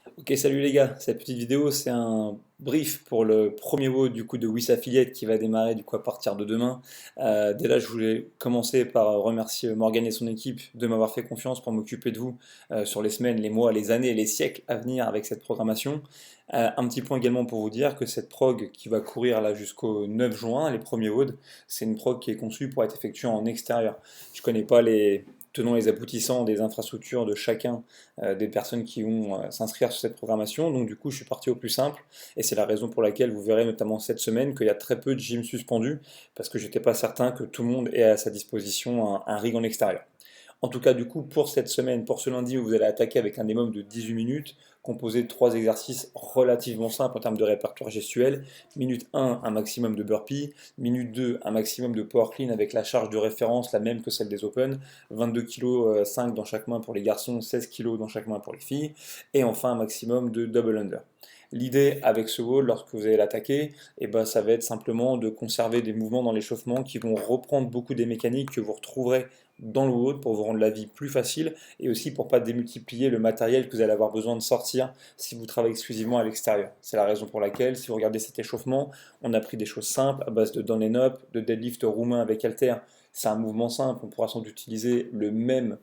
Ok, salut les gars, cette petite vidéo c'est un brief pour le premier WOD du coup de WIS Affiliate qui va démarrer du coup à partir de demain. Dès là je voulais commencer par remercier Morgan et son équipe de m'avoir fait confiance pour m'occuper de vous sur les semaines, les mois, les années et les siècles à venir avec cette programmation. Un petit point également pour vous dire que cette prog qui va courir là jusqu'au 9 juin, les premiers WOD, c'est une prog qui est conçue pour être effectuée en extérieur. Je connais pas les tenants et les aboutissants des infrastructures de chacun des personnes qui vont s'inscrire sur cette programmation. Donc du coup, je suis parti au plus simple et c'est la raison pour laquelle vous verrez notamment cette semaine qu'il y a très peu de gym suspendus parce que j'étais pas certain que tout le monde ait à sa disposition un rig en extérieur. En tout cas, du coup, pour cette semaine, pour ce lundi, vous allez attaquer avec un minimum de 18 minutes, composé de 3 exercices relativement simples en termes de répertoire gestuel. Minute 1, un maximum de burpees. Minute 2, un maximum de power clean avec la charge de référence, la même que celle des Open. 22 kg 5 dans chaque main pour les garçons, 16 kg dans chaque main pour les filles. Et enfin, un maximum de double under. L'idée avec ce wall, lorsque vous allez l'attaquer, ça va être simplement de conserver des mouvements dans l'échauffement qui vont reprendre beaucoup des mécaniques que vous retrouverez dans le WOD pour vous rendre la vie plus facile et aussi pour ne pas démultiplier le matériel que vous allez avoir besoin de sortir si vous travaillez exclusivement à l'extérieur. C'est la raison pour laquelle, si vous regardez cet échauffement, on a pris des choses simples à base de down and up, de deadlift roumain avec halter. C'est un mouvement simple, on pourra sans doute utiliser le même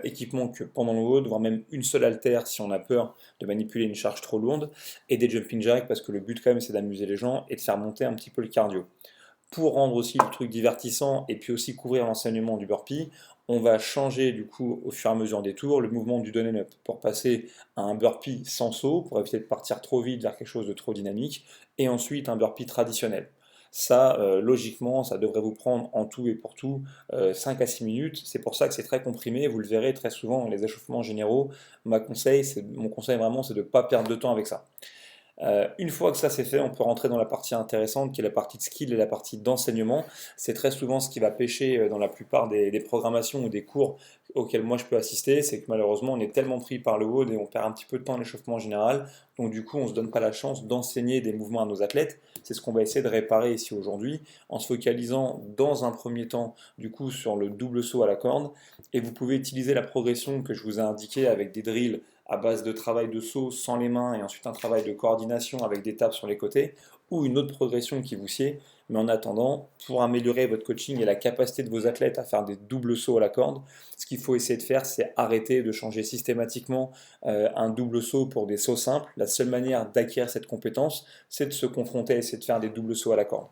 équipement que pendant le WOD, voire même une seule haltère si on a peur de manipuler une charge trop lourde, et des jumping jacks parce que le but quand même c'est d'amuser les gens et de faire monter un petit peu le cardio. Pour rendre aussi le truc divertissant et puis aussi couvrir l'enseignement du burpee, on va changer du coup au fur et à mesure des tours le mouvement du down and up pour passer à un burpee sans saut pour éviter de partir trop vite vers quelque chose de trop dynamique et ensuite un burpee traditionnel. Ça, logiquement, ça devrait vous prendre en tout et pour tout 5 à 6 minutes. C'est pour ça que c'est très comprimé. Vous le verrez très souvent dans les échauffements généraux. Mon conseil vraiment, c'est de ne pas perdre de temps avec ça. Une fois que ça c'est fait, on peut rentrer dans la partie intéressante qui est la partie de skill et la partie d'enseignement. C'est très souvent ce qui va pêcher dans la plupart des programmations ou des cours auxquels moi je peux assister, c'est que malheureusement on est tellement pris par le WOD et on perd un petit peu de temps à l'échauffement général, donc du coup on ne se donne pas la chance d'enseigner des mouvements à nos athlètes. C'est ce qu'on va essayer de réparer ici aujourd'hui en se focalisant dans un premier temps du coup sur le double saut à la corde et vous pouvez utiliser la progression que je vous ai indiquée avec des drills à base de travail de saut sans les mains et ensuite un travail de coordination avec des tapes sur les côtés, ou une autre progression qui vous sied. Mais en attendant, pour améliorer votre coaching et la capacité de vos athlètes à faire des doubles sauts à la corde, ce qu'il faut essayer de faire, c'est arrêter de changer systématiquement un double saut pour des sauts simples. La seule manière d'acquérir cette compétence, c'est de se confronter et essayer de faire des doubles sauts à la corde.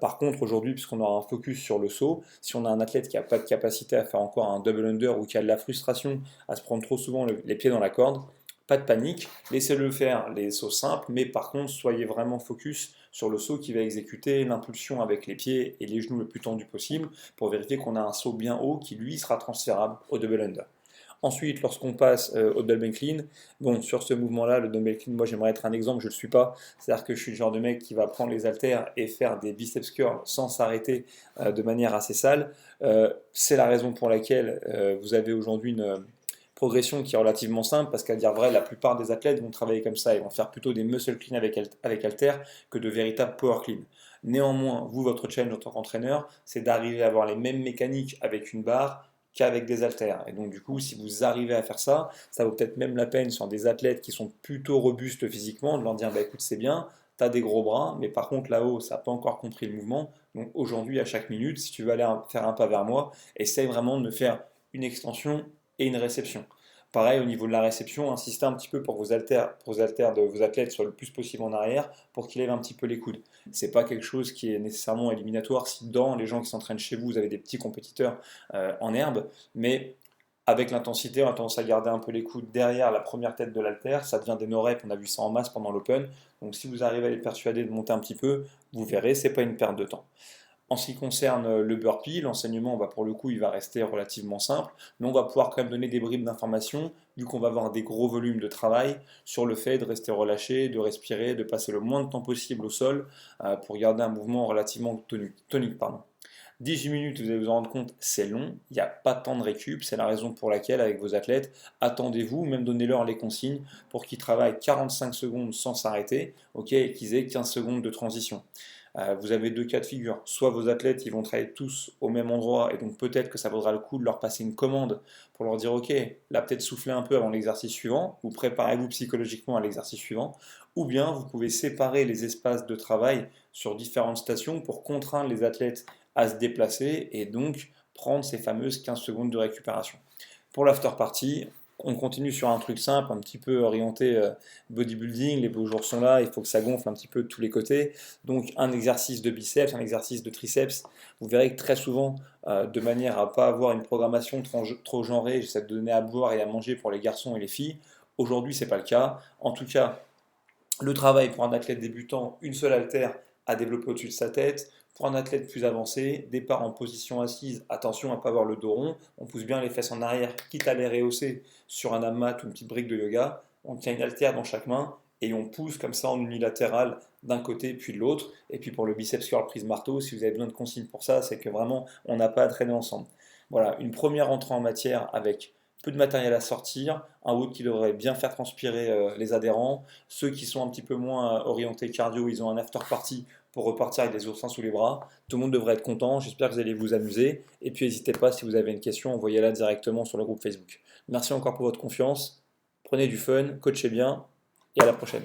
Par contre, aujourd'hui, puisqu'on aura un focus sur le saut, si on a un athlète qui n'a pas de capacité à faire encore un double under ou qui a de la frustration à se prendre trop souvent les pieds dans la corde, pas de panique, laissez-le faire les sauts simples, mais par contre, soyez vraiment focus sur le saut qui va exécuter l'impulsion avec les pieds et les genoux le plus tendus possible pour vérifier qu'on a un saut bien haut qui lui sera transférable au double under. Ensuite, lorsqu'on passe au dumbbell clean, bon, sur ce mouvement-là, le dumbbell clean, moi j'aimerais être un exemple, je ne le suis pas. C'est-à-dire que je suis le genre de mec qui va prendre les haltères et faire des biceps curls sans s'arrêter de manière assez sale. C'est la raison pour laquelle vous avez aujourd'hui une progression qui est relativement simple, parce qu'à dire vrai, la plupart des athlètes vont travailler comme ça, ils vont faire plutôt des muscle clean avec halter que de véritables power clean. Néanmoins, vous, votre challenge en tant qu'entraîneur, c'est d'arriver à avoir les mêmes mécaniques avec une barre qu'avec des haltères. Et donc du coup, si vous arrivez à faire ça, ça vaut peut-être même la peine sur des athlètes qui sont plutôt robustes physiquement, de leur dire, bah écoute, c'est bien, t'as des gros bras, mais par contre là-haut, ça n'a pas encore compris le mouvement. Donc aujourd'hui, à chaque minute, si tu veux aller faire un pas vers moi, essaye vraiment de me faire une extension et une réception. Pareil, au niveau de la réception, insistez un petit peu pour vos haltères de vos athlètes soient le plus possible en arrière pour qu'ils lèvent un petit peu les coudes. C'est pas quelque chose qui est nécessairement éliminatoire si dans les gens qui s'entraînent chez vous, vous avez des petits compétiteurs en herbe, mais avec l'intensité, on a tendance à garder un peu les coudes derrière la première tête de l'haltère, ça devient des no-reps, on a vu ça en masse pendant l'open, donc si vous arrivez à les persuader de monter un petit peu, vous verrez, c'est pas une perte de temps. En ce qui concerne le burpee, l'enseignement, pour le coup, il va rester relativement simple, mais on va pouvoir quand même donner des bribes d'informations, vu qu'on va avoir des gros volumes de travail sur le fait de rester relâché, de respirer, de passer le moins de temps possible au sol pour garder un mouvement relativement tonique. 18 minutes, vous allez vous en rendre compte, c'est long, il n'y a pas tant de récup, c'est la raison pour laquelle, avec vos athlètes, attendez-vous, même donnez-leur les consignes pour qu'ils travaillent 45 secondes sans s'arrêter, ok, et qu'ils aient 15 secondes de transition. Vous avez deux cas de figure. Soit vos athlètes ils vont travailler tous au même endroit et donc peut-être que ça vaudra le coup de leur passer une commande pour leur dire ok, là peut-être souffler un peu avant l'exercice suivant ou préparez-vous psychologiquement à l'exercice suivant. Ou bien vous pouvez séparer les espaces de travail sur différentes stations pour contraindre les athlètes à se déplacer et donc prendre ces fameuses 15 secondes de récupération. Pour l'after party, on continue sur un truc simple, un petit peu orienté bodybuilding, les beaux jours sont là, il faut que ça gonfle un petit peu de tous les côtés. Donc un exercice de biceps, un exercice de triceps. Vous verrez que très souvent, de manière à ne pas avoir une programmation trop genrée, j'essaie de donner à boire et à manger pour les garçons et les filles. Aujourd'hui, ce n'est pas le cas. En tout cas, le travail pour un athlète débutant, une seule haltère à développer au-dessus de sa tête. Pour un athlète plus avancé, départ en position assise, attention à ne pas avoir le dos rond, on pousse bien les fesses en arrière, quitte à les rehausser sur un amas ou une petite brique de yoga. On tient une haltère dans chaque main et on pousse comme ça en unilatéral d'un côté puis de l'autre. Et puis pour le biceps curl prise marteau, si vous avez besoin de consignes pour ça, c'est que vraiment on n'a pas à traîner ensemble. Voilà, une première entrée en matière avec peu de matériel à sortir, un WOD qui devrait bien faire transpirer les adhérents. Ceux qui sont un petit peu moins orientés cardio, ils ont un after party pour repartir avec des oursins sous les bras. Tout le monde devrait être content, j'espère que vous allez vous amuser. Et puis n'hésitez pas, si vous avez une question, envoyez-la directement sur le groupe Facebook. Merci encore pour votre confiance, prenez du fun, coachez bien, et à la prochaine.